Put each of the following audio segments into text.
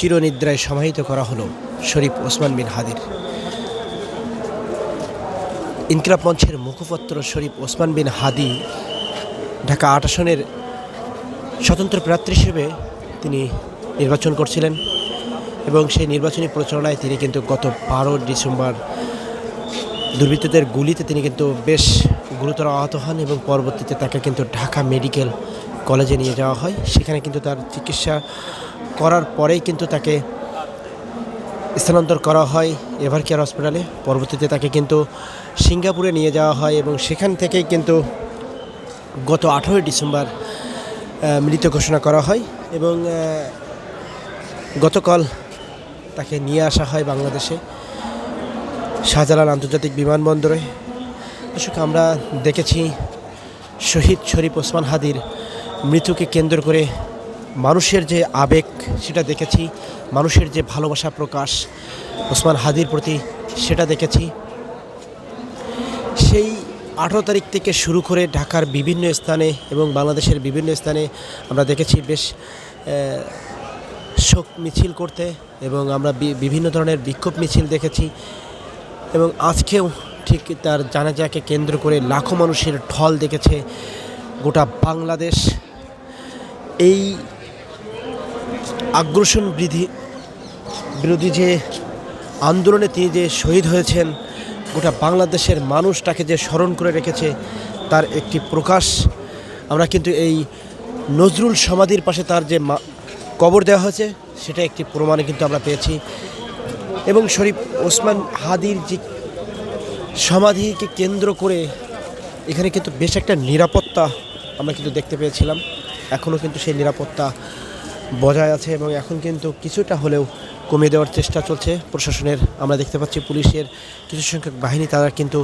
চিরনিদ্রায় সমাহিত করা হলো শরীফ ওসমান বিন হাদির। ইনকিলাব মঞ্চের মুখপত্র শরীফ ওসমান বিন হাদি ঢাকা ৮ আসনের স্বতন্ত্র প্রার্থী হিসেবে তিনি নির্বাচন করছিলেন এবং সেই নির্বাচনী প্রচারণায় তিনি কিন্তু গত ১২ ডিসেম্বর দুর্বৃত্তদের গুলিতে তিনি কিন্তু বেশ গুরুতর আহত হন এবং পরবর্তীতে তাকে কিন্তু ঢাকা মেডিকেল কলেজে নিয়ে যাওয়া হয়। সেখানে কিন্তু তার চিকিৎসা করার পরেই কিন্তু তাকে স্থানান্তর করা হয় এভারকেয়ার হসপিটালে। পরবর্তীতে তাকে কিন্তু সিঙ্গাপুরে নিয়ে যাওয়া হয় এবং সেখান থেকেই কিন্তু গত ১৮ ডিসেম্বর মৃত ঘোষণা করা হয় এবং গতকাল তাকে নিয়ে আসা হয় বাংলাদেশে শাহজালাল আন্তর্জাতিক বিমানবন্দরে। দর্শক, আমরা দেখেছি শহীদ শরীফ ওসমান হাদির মৃত্যুকে কেন্দ্র করে মানুষের যে আবেগ সেটা দেখেছি, মানুষের যে ভালোবাসা প্রকাশ ওসমান হাদির প্রতি সেটা দেখেছি। সেই ১৮ তারিখ থেকে শুরু করে ঢাকার বিভিন্ন স্থানে এবং বাংলাদেশের বিভিন্ন স্থানে আমরা দেখেছি বেশ শোক মিছিল করতে এবং আমরা বিভিন্ন ধরনের বিক্ষোভ মিছিল দেখেছি এবং আজকেও ঠিক তার জানাজাকে কেন্দ্র করে লাখো মানুষের ঢল দেখেছে গোটা বাংলাদেশ। এই আগ্রাসন বিরোধী যে আন্দোলনে তিনি যে শহীদ হয়েছেন, গোটা বাংলাদেশের মানুষ তাকে যে স্মরণ করে রেখেছে তার একটি প্রকাশ। আমরা কিন্তু এই নজরুল সমাধির পাশে তার যে কবর দেওয়া হয়েছে সেটা একটি প্রমাণে কিন্তু আমরা পেয়েছি এবং শরীফ ওসমান হাদির যে সমাধিকে কেন্দ্র করে এখানে কিন্তু বেশ একটা নিরাপত্তা আমরা কিন্তু দেখতে পেয়েছিলাম। এখনও কিন্তু সেই নিরাপত্তা বজায় আছে এবং এখন কিন্তু কিছুটা হলেও কমিয়ে দেওয়ার চেষ্টা চলছে প্রশাসনের। আমরা দেখতে পাচ্ছি পুলিশের কিছু সংখ্যক বাহিনী তারা কিন্তু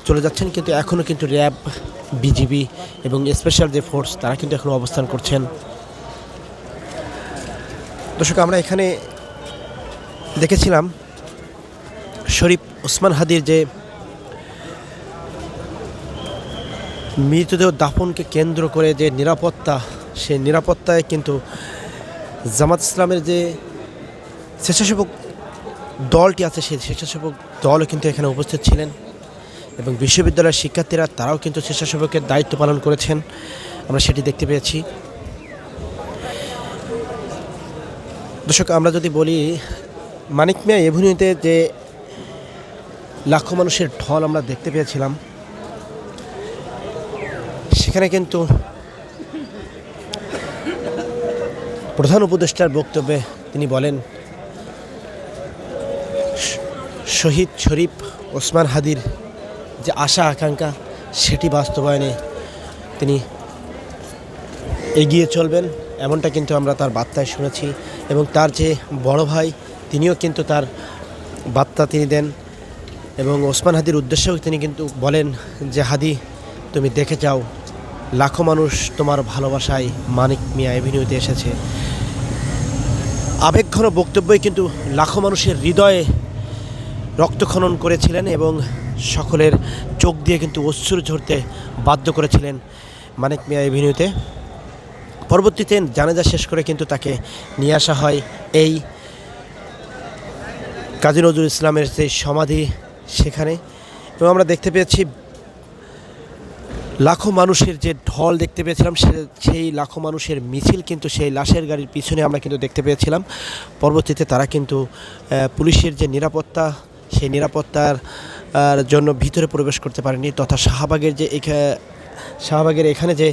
চলে যাচ্ছেন, কিন্তু এখনও কিন্তু র্যাব, বিজিবি এবং স্পেশাল যে ফোর্স তারা কিন্তু এখনও অবস্থান করছেন। দর্শক, আমরা এখানে দেখেছিলাম শরীফ ওসমান হাদির যে মৃতদেহ দাফনকে কেন্দ্র করে যে নিরাপত্তা, সেই নিরাপত্তায় কিন্তু জামাত ইসলামের যে স্বেচ্ছাসেবক দলটি আছে সেই স্বেচ্ছাসেবক দলও কিন্তু এখানে উপস্থিত ছিলেন এবং বিশ্ববিদ্যালয়ের শিক্ষার্থীরা তারাও কিন্তু স্বেচ্ছাসেবকের দায়িত্ব পালন করেছেন, আমরা সেটি দেখতে পেয়েছি। দর্শক, আমরা যদি বলি মানিক মিয়া এভিনিউতে যে লাখো মানুষের ঢল আমরা দেখতে পেয়েছিলাম, সেখানে কিন্তু প্রধান উপদেষ্টার বক্তব্যে তিনি বলেন শহীদ শরীফ ওসমান হাদির যে আশা আকাঙ্ক্ষা সেটি বাস্তবায়নে তিনি এগিয়ে চলবেন, এমনটা কিন্তু আমরা তার বার্তায় শুনেছি এবং তার যে বড় ভাই তিনিও কিন্তু তার বার্তা তিনি দেন এবং ওসমান হাদির উদ্দেশ্যেও তিনি কিন্তু বলেন যে হাদি, তুমি দেখে যাও লাখো মানুষ তোমার ভালোবাসায় মানিক মিয়া এভিনিউতে এসেছে। আবেগঘন বক্তব্যই কিন্তু লাখো মানুষের হৃদয়ে রক্তক্ষরণ করেছিলেন এবং সকলের চোখ দিয়ে কিন্তু অশ্রু ঝরতে বাধ্য করেছিলেন মানিক মিয়া এভিনিউতে। পরবর্তীতে জানাজা শেষ করে কিন্তু তাকে নিয়ে আসা হয় এই কাজী নজরুল ইসলামের যে সমাধি সেখানে এবং আমরা দেখতে পেয়েছি লাখো মানুষের যে ঢল দেখতে পেয়েছিলাম সেই লাখো মানুষের মিছিল কিন্তু সেই লাশের গাড়ির পিছনে আমরা কিন্তু দেখতে পেয়েছিলাম। পরবর্তীতে তারা কিন্তু পুলিশের যে নিরাপত্তা সেই নিরাপত্তার জন্য ভিতরে প্রবেশ করতে পারেনি, তথা শাহবাগের এখানে যে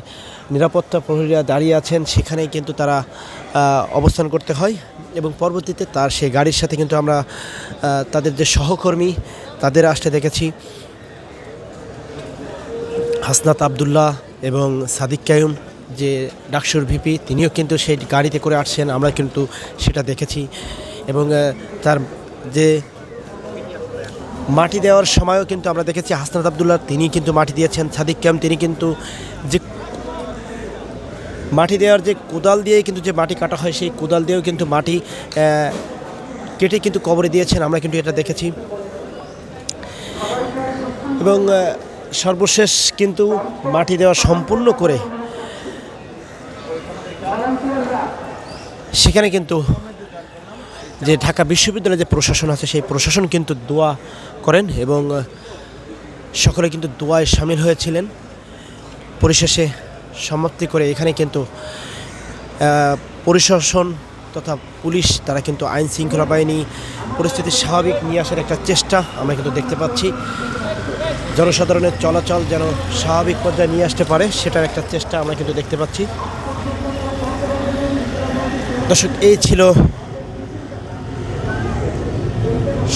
নিরাপত্তা প্রহরীরা দাঁড়িয়ে আছেন সেখানেই কিন্তু তারা অবস্থান করতে হয় এবং পরবর্তীতে তার সেই গাড়ির সাথে কিন্তু আমরা তাদের যে সহকর্মী তাদের আসতে দেখেছি। হাসনাত আবদুল্লাহ এবং সাদিক কায়ুম যে ডাকসুর ভিপি তিনিও কিন্তু সেই গাড়িতে করে আসছেন, আমরা কিন্তু সেটা দেখেছি এবং তার যে মাটি দেওয়ার সময়ও কিন্তু আমরা দেখেছি হাসনাত আবদুল্লাহ তিনি কিন্তু মাটি দিয়েছেন, সাদিক কায়ুম তিনি কিন্তু যে মাটি দেওয়ার যে কোদাল দিয়ে কিন্তু যে মাটি কাটা হয় সেই কোদাল দিয়েও কিন্তু মাটি কেটে কিন্তু কবরে দিয়েছেন, আমরা কিন্তু এটা দেখেছি এবং সর্বশেষ কিন্তু মাটি দেওয়া সম্পূর্ণ করে সেখানে কিন্তু যে ঢাকা বিশ্ববিদ্যালয়ের যে প্রশাসন আছে সেই প্রশাসন কিন্তু দোয়া করেন এবং সকলে কিন্তু দোয়ায় সামিল হয়েছিলেন। পরিশেষে সমাপ্তি করে এখানে কিন্তু প্রশাসন তথা পুলিশ তারা কিন্তু আইন শৃঙ্খলা বাহিনী পরিস্থিতি স্বাভাবিক নিয়ে আসার একটা চেষ্টা আমরা কিন্তু দেখতে পাচ্ছি। জনসাধারণের চলাচল যেন স্বাভাবিক পর্যায়ে নিয়ে আসতে পারে সেটার একটা চেষ্টা আমরা কিন্তু দেখতে পাচ্ছি। দর্শক, এই ছিল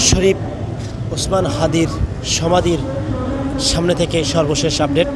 শরীফ ওসমান হাদির সমাধির সামনে থেকে সর্বশেষ আপডেট।